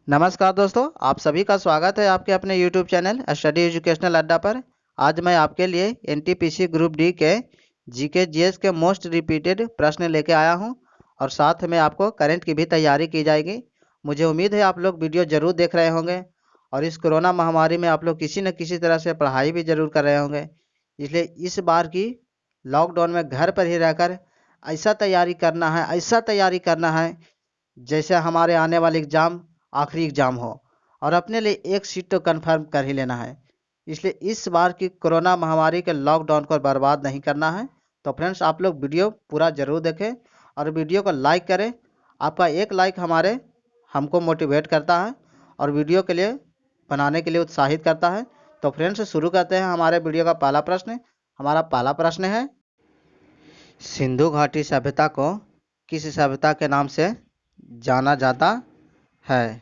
नमस्कार दोस्तों, आप सभी का स्वागत है आपके अपने YouTube चैनल स्टडी एजुकेशनल अड्डा पर। आज मैं आपके लिए एनटीपीसी ग्रुप डी के जीके जीएस के मोस्ट रिपीटेड प्रश्न लेके आया हूं और साथ में आपको करंट की भी तैयारी की जाएगी। मुझे उम्मीद है आप लोग वीडियो ज़रूर देख रहे होंगे और इस कोरोना महामारी में आप लोग किसी न किसी तरह से पढ़ाई भी ज़रूर कर रहे होंगे। इसलिए इस बार की लॉकडाउन में घर पर ही रहकर ऐसा तैयारी करना है जैसे हमारे आने वाले एग्ज़ाम आखिरी एग्ज़ाम हो और अपने लिए एक सीट तो कन्फर्म कर ही लेना है। इसलिए इस बार की कोरोना महामारी के लॉकडाउन को बर्बाद नहीं करना है। तो फ्रेंड्स, आप लोग वीडियो पूरा ज़रूर देखें और वीडियो को लाइक करें। आपका एक लाइक हमको मोटिवेट करता है और वीडियो के लिए बनाने के लिए उत्साहित करता है। तो फ्रेंड्स, शुरू करते हैं हमारे वीडियो का पहला प्रश्न। हमारा पहला प्रश्न है, सिंधु घाटी सभ्यता को किस सभ्यता के नाम से जाना जाता है?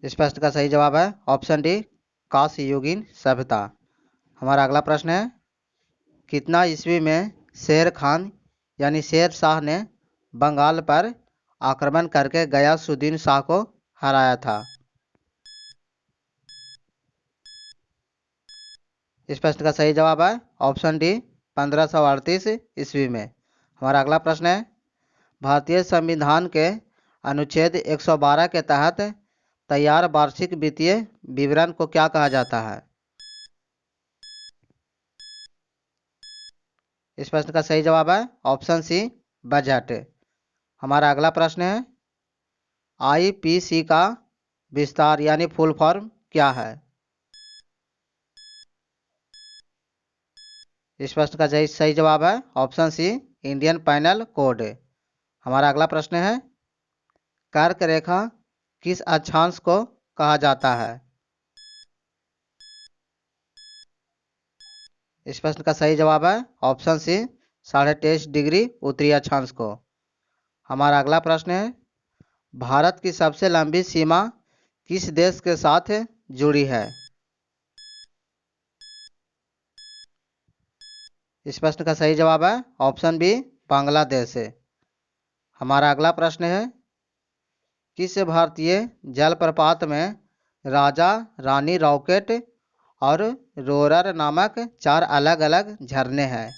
इस प्रश्न का सही जवाब है ऑप्शन डी, कांस्ययुगीन सभ्यता। हमारा अगला प्रश्न है, कितना ईस्वी में शेर खान यानी शेर शाह ने बंगाल पर आक्रमण करके गयासुद्दीन शाह को हराया था? इस प्रश्न का सही जवाब है ऑप्शन डी, 1538 ईस्वी में। हमारा अगला प्रश्न है, भारतीय संविधान के अनुच्छेद 112 के तहत तैयार वार्षिक वित्तीय विवरण को क्या कहा जाता है? इस प्रश्न का सही जवाब है ऑप्शन सी, बजट। हमारा अगला प्रश्न है, आईपीसी का विस्तार यानी फुल फॉर्म क्या है? इस प्रश्न का सही जवाब है option C, Indian panel code. हमारा अगला प्रश्न है, कर्क रेखा किस अक्षांश को कहा जाता है? इस प्रश्न का सही जवाब है ऑप्शन सी, 23.5 डिग्री उत्तरी अक्षांश को। हमारा अगला प्रश्न है, भारत की सबसे लंबी सीमा किस देश के साथ जुड़ी है? इस प्रश्न का सही जवाब है ऑप्शन बी, बांग्लादेश। हमारा अगला प्रश्न है, किस भारतीय जलप्रपात में राजा रानी रॉकेट और रोरर नामक 4 अलग अलग झरने हैं?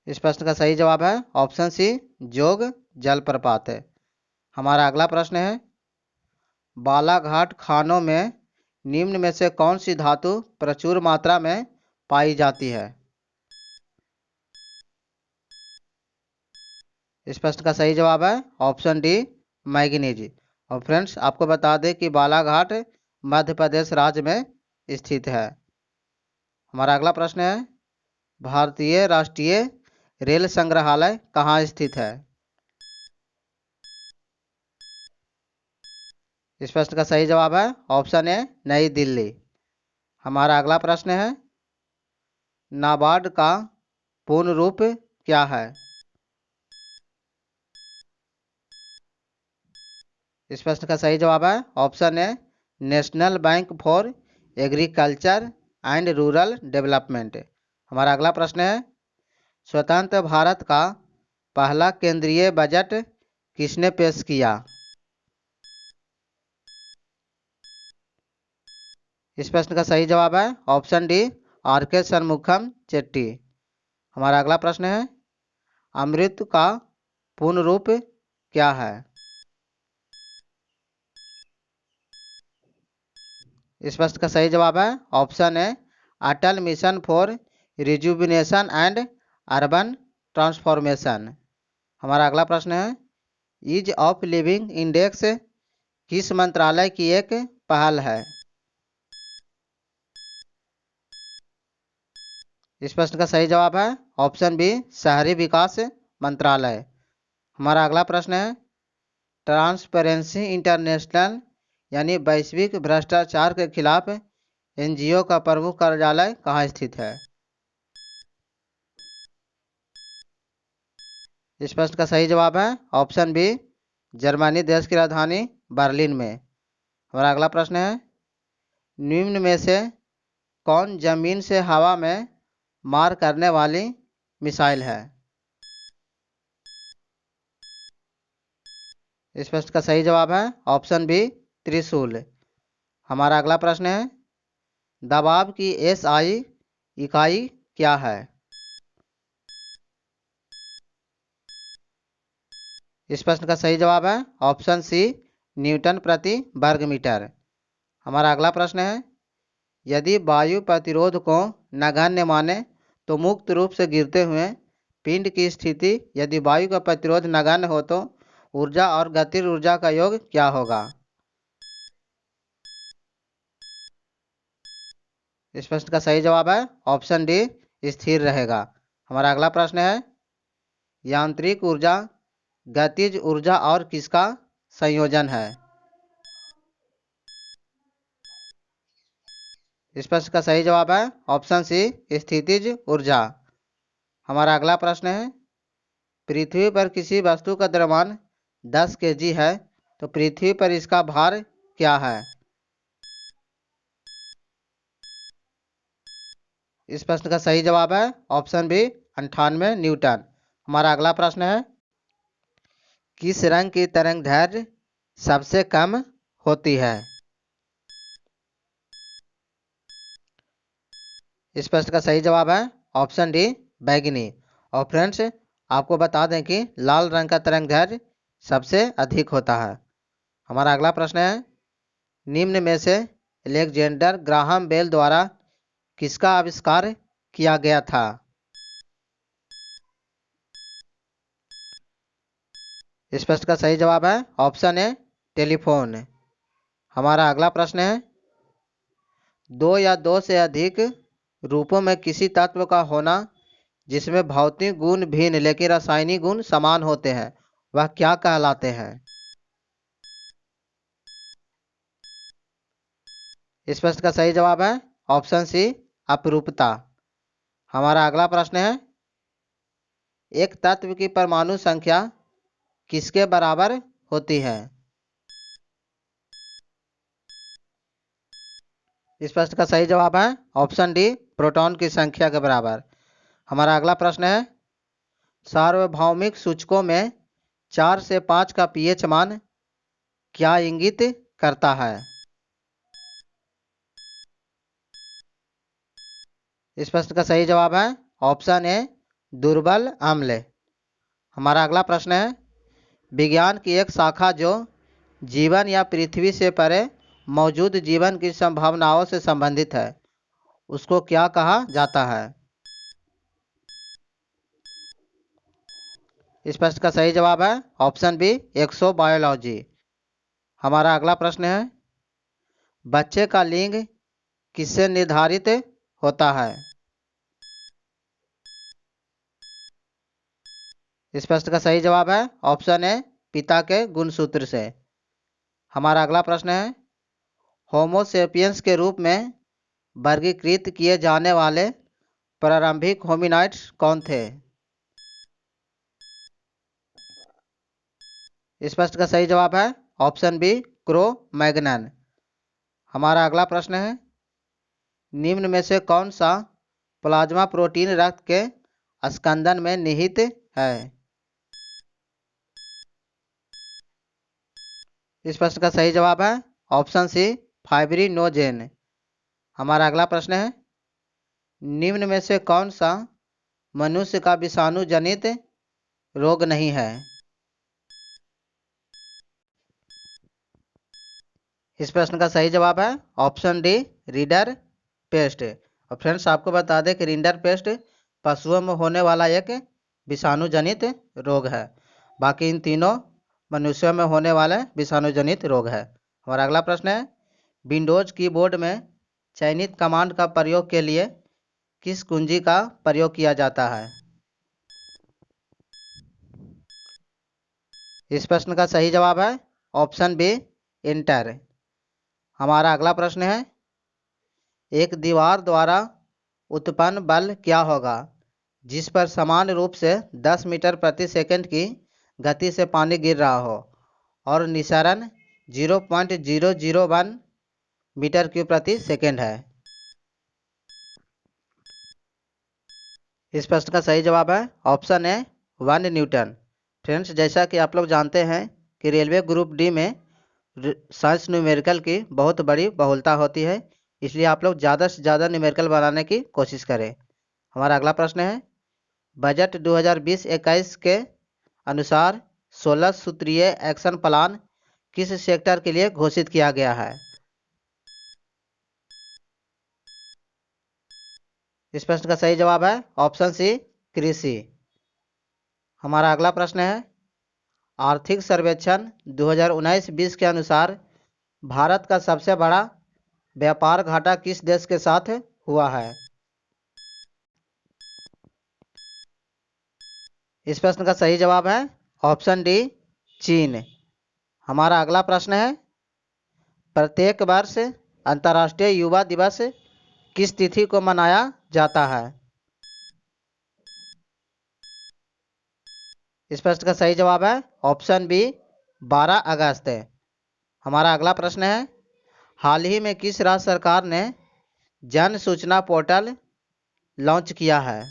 इस प्रश्न का सही जवाब है ऑप्शन सी, जोग जलप्रपात। हमारा अगला प्रश्न है, बालाघाट खानों में निम्न में से कौन सी धातु प्रचुर मात्रा में पाई जाती है? इस प्रश्न का सही जवाब है ऑप्शन डी, मैग्नीज। और फ्रेंड्स, आपको बता दें कि बालाघाट मध्य प्रदेश राज्य में स्थित है। हमारा अगला प्रश्न है, भारतीय राष्ट्रीय रेल संग्रहालय कहाँ स्थित है? इस प्रश्न का सही जवाब है ऑप्शन ए, नई दिल्ली। हमारा अगला प्रश्न है, नाबार्ड का पूर्ण रूप क्या है? इस प्रश्न का सही जवाब है option A, national bank for agriculture and rural development. हमारा अगला प्रश्न है, स्वतंत्र भारत का पहला केंद्रीय बजट किसने पेश किया? इस प्रश्न का सही जवाब है ऑप्शन डी, आर के शनमुखम चेट्टी। हमारा अगला प्रश्न है, अमृत का पूर्ण रूप क्या है? इस प्रश्न का सही जवाब है option A, Atal mission for rejuvenation and urban transformation. हमारा अगला प्रश्न है, ईज ऑफ लिविंग इंडेक्स किस मंत्रालय की एक पहल है? इस प्रश्न का सही जवाब है ऑप्शन बी, शहरी विकास मंत्रालय। हमारा अगला प्रश्न है, ट्रांसपेरेंसी इंटरनेशनल यानी वैश्विक भ्रष्टाचार के खिलाफ एनजीओ का प्रमुख कार्यालय कहाँ स्थित है? इस प्रश्न का सही जवाब है ऑप्शन बी, जर्मनी देश की राजधानी बर्लिन में। हमारा अगला प्रश्न है, निम्न में से कौन जमीन से हवा में मार करने वाली मिसाइल है? इस प्रश्न का सही जवाब है ऑप्शन बी, त्रिशूल। हमारा अगला प्रश्न है, दबाव की एसआई इकाई क्या है? इस प्रश्न का सही जवाब है ऑप्शन सी, न्यूटन प्रति वर्ग मीटर। हमारा अगला प्रश्न है, यदि वायु प्रतिरोध को नगण्य माने तो मुक्त रूप से गिरते हुए पिंड की स्थिति, यदि वायु का प्रतिरोध नगण्य हो तो ऊर्जा और गतिज ऊर्जा का योग क्या होगा? इस प्रश्न का सही जवाब है ऑप्शन डी, स्थिर रहेगा। हमारा अगला प्रश्न है, यांत्रिक ऊर्जा गतिज ऊर्जा और किसका संयोजन है? इस प्रश्न का सही जवाब है ऑप्शन सी, स्थितिज ऊर्जा। हमारा अगला प्रश्न है, पृथ्वी पर किसी वस्तु का द्रव्यमान 10 केजी है तो पृथ्वी पर इसका भार क्या है? इस प्रश्न का सही जवाब है ऑप्शन बी, 98 न्यूटन। हमारा अगला प्रश्न है, किस रंग की तरंगदैर्घ्य सबसे कम होती है? इस प्रश्न का सही जवाब है ऑप्शन डी, बैगनी। और फ्रेंड्स, आपको बता दें कि लाल रंग का तरंगदैर्घ्य सबसे अधिक होता है। हमारा अगला प्रश्न है, निम्न में से अलेक्जेंडर ग्राहम बेल द्वारा किसका आविष्कार किया गया था? इस प्रश्न का सही जवाब है ऑप्शन ए, टेलीफोन। हमारा अगला प्रश्न है, दो या दो से अधिक रूपों में किसी तत्व का होना जिसमें भौतिक गुण भिन्न लेकिन रासायनिक गुण समान होते हैं, वह क्या कहलाते हैं? इस प्रश्न का सही जवाब है ऑप्शन सी, अपरूपता। हमारा अगला प्रश्न है, एक तत्व की परमाणु संख्या किसके बराबर होती है? इस प्रश्न का सही जवाब है ऑप्शन डी, प्रोटॉन की संख्या के बराबर। हमारा अगला प्रश्न है, सार्वभौमिक सूचकों में 4 से 5 का पीएच मान क्या इंगित करता है? इस प्रश्न का सही जवाब है ऑप्शन ए, दुर्बल अम्ल। हमारा अगला प्रश्न है, विज्ञान की एक शाखा जो जीवन या पृथ्वी से परे मौजूद जीवन की संभावनाओं से संबंधित है, उसको क्या कहा जाता है? इस प्रश्न का सही जवाब है ऑप्शन बी, एक्सोबायोलॉजी। हमारा अगला प्रश्न है, बच्चे का लिंग किससे निर्धारित होता है? इस प्रश्न का सही जवाब है ऑप्शन ए, पिता के गुणसूत्र से। हमारा अगला प्रश्न है, होमोसेपियंस के रूप में वर्गीकृत किए जाने वाले प्रारंभिक होमिनाइड्स कौन थे? इस प्रश्न का सही जवाब है ऑप्शन बी, क्रो मैग्नन। हमारा अगला प्रश्न है, निम्न में से कौन सा प्लाज्मा प्रोटीन रक्त के स्कंदन में निहित है? इस प्रश्न का सही जवाब है ऑप्शन सी, फाइब्रिनोजेन। हमारा अगला प्रश्न है, निम्न में से कौन सा मनुष्य का विषाणु जनित रोग नहीं है? इस प्रश्न का सही जवाब है ऑप्शन डी, रीडर पेस्ट। और फ्रेंड्स, आपको बता दें कि रीडर पेस्ट पशुओं में होने वाला एक विषाणु जनित रोग है। बाकी इन तीनों मनुष्यों में होने वाले विषाणु जनित रोग है। हमारा अगला प्रश्न है, विंडोज कीबोर्ड में चयनित कमांड का प्रयोग के लिए किस कुंजी का प्रयोग किया जाता है? इस प्रश्न का सही जवाब है ऑप्शन बी, इंटर। हमारा अगला प्रश्न है, एक दीवार द्वारा उत्पन्न बल क्या होगा जिस पर समान रूप से 10 मीटर प्रति सेकंड की गति से पानी गिर रहा हो और निसरण 0.001 मीटर क्यूब प्रति सेकंड है? इस प्रश्न का सही जवाब है ऑप्शन ए 1 न्यूटन। फ्रेंड्स, जैसा कि आप लोग जानते हैं कि रेलवे ग्रुप डी में साइंस न्यूमेरिकल की बहुत बड़ी बहुलता होती है, इसलिए आप लोग ज़्यादा से ज़्यादा न्यूमेरिकल बनाने की कोशिश करें। हमारा अगला प्रश्न है, बजट 2020-21 के अनुसार 16 सूत्रीय एक्शन प्लान किस सेक्टर के लिए घोषित किया गया है? इस प्रश्न का सही जवाब है ऑप्शन सी कृषि। हमारा अगला प्रश्न है, आर्थिक सर्वेक्षण 2019-20 के अनुसार भारत का सबसे बड़ा व्यापार घाटा किस देश के साथ हुआ है? इस प्रश्न का सही जवाब है ऑप्शन डी चीन। हमारा अगला प्रश्न है, प्रत्येक वर्ष अंतर्राष्ट्रीय युवा दिवस किस तिथि को मनाया जाता है? इस प्रश्न का सही जवाब है ऑप्शन बी 12 अगस्त। हमारा अगला प्रश्न है, हाल ही में किस राज्य सरकार ने जन सूचना पोर्टल लॉन्च किया है?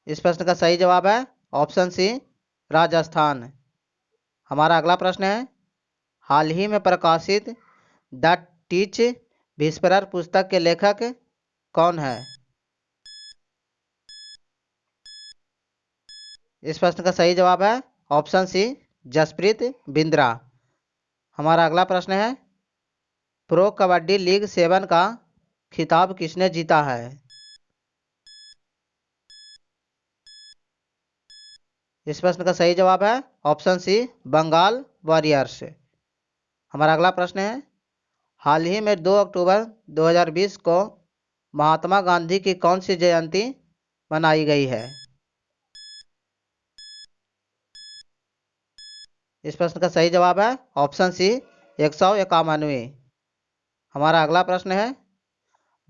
इस प्रश्न का सही जवाब है ऑप्शन सी राजस्थान। हमारा अगला प्रश्न है, हाल ही में प्रकाशित द टीच विस्परर पुस्तक के लेखक कौन है? इस प्रश्न का सही जवाब है ऑप्शन सी जसप्रीत बिंद्रा। हमारा अगला प्रश्न है, प्रो कबड्डी लीग 7 का खिताब किसने जीता है? इस प्रश्न का सही जवाब है ऑप्शन सी बंगाल वॉरियर्स। हमारा अगला प्रश्न है, हाल ही में 2 अक्टूबर 2020 को महात्मा गांधी की कौन सी जयंती मनाई गई है? इस प्रश्न का सही जवाब है ऑप्शन सी 151वीं। हमारा अगला प्रश्न है,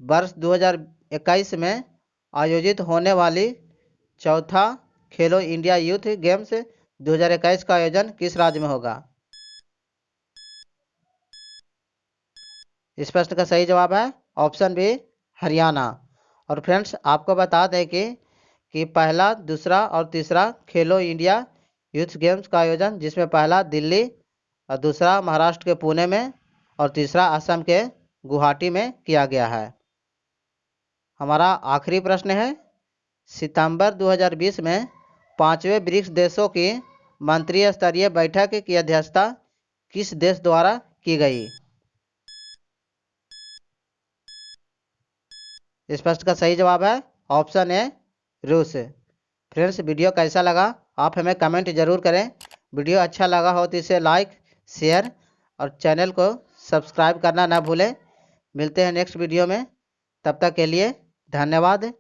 वर्ष 2021 में आयोजित होने वाली चौथा खेलो इंडिया यूथ गेम्स 2021 का आयोजन किस राज्य में होगा? इस प्रश्न का सही जवाब है ऑप्शन बी हरियाणा। और फ्रेंड्स, आपको बता दें कि पहला, दूसरा और तीसरा खेलो इंडिया यूथ गेम्स का आयोजन, जिसमें पहला दिल्ली और दूसरा महाराष्ट्र के पुणे में और तीसरा असम के गुवाहाटी में किया गया है। हमारा आखिरी प्रश्न है, सितंबर 2020 में 5वें ब्रिक्स देशों की मंत्रिस्तरीय स्तरीय बैठक की अध्यक्षता किस देश द्वारा की गई? इस प्रश्न का सही जवाब है ऑप्शन ए रूस। फ्रेंड्स, वीडियो कैसा लगा आप हमें कमेंट जरूर करें। वीडियो अच्छा लगा हो तो इसे लाइक, शेयर और चैनल को सब्सक्राइब करना ना भूलें। मिलते हैं नेक्स्ट वीडियो में, तब तक के लिए धन्यवाद।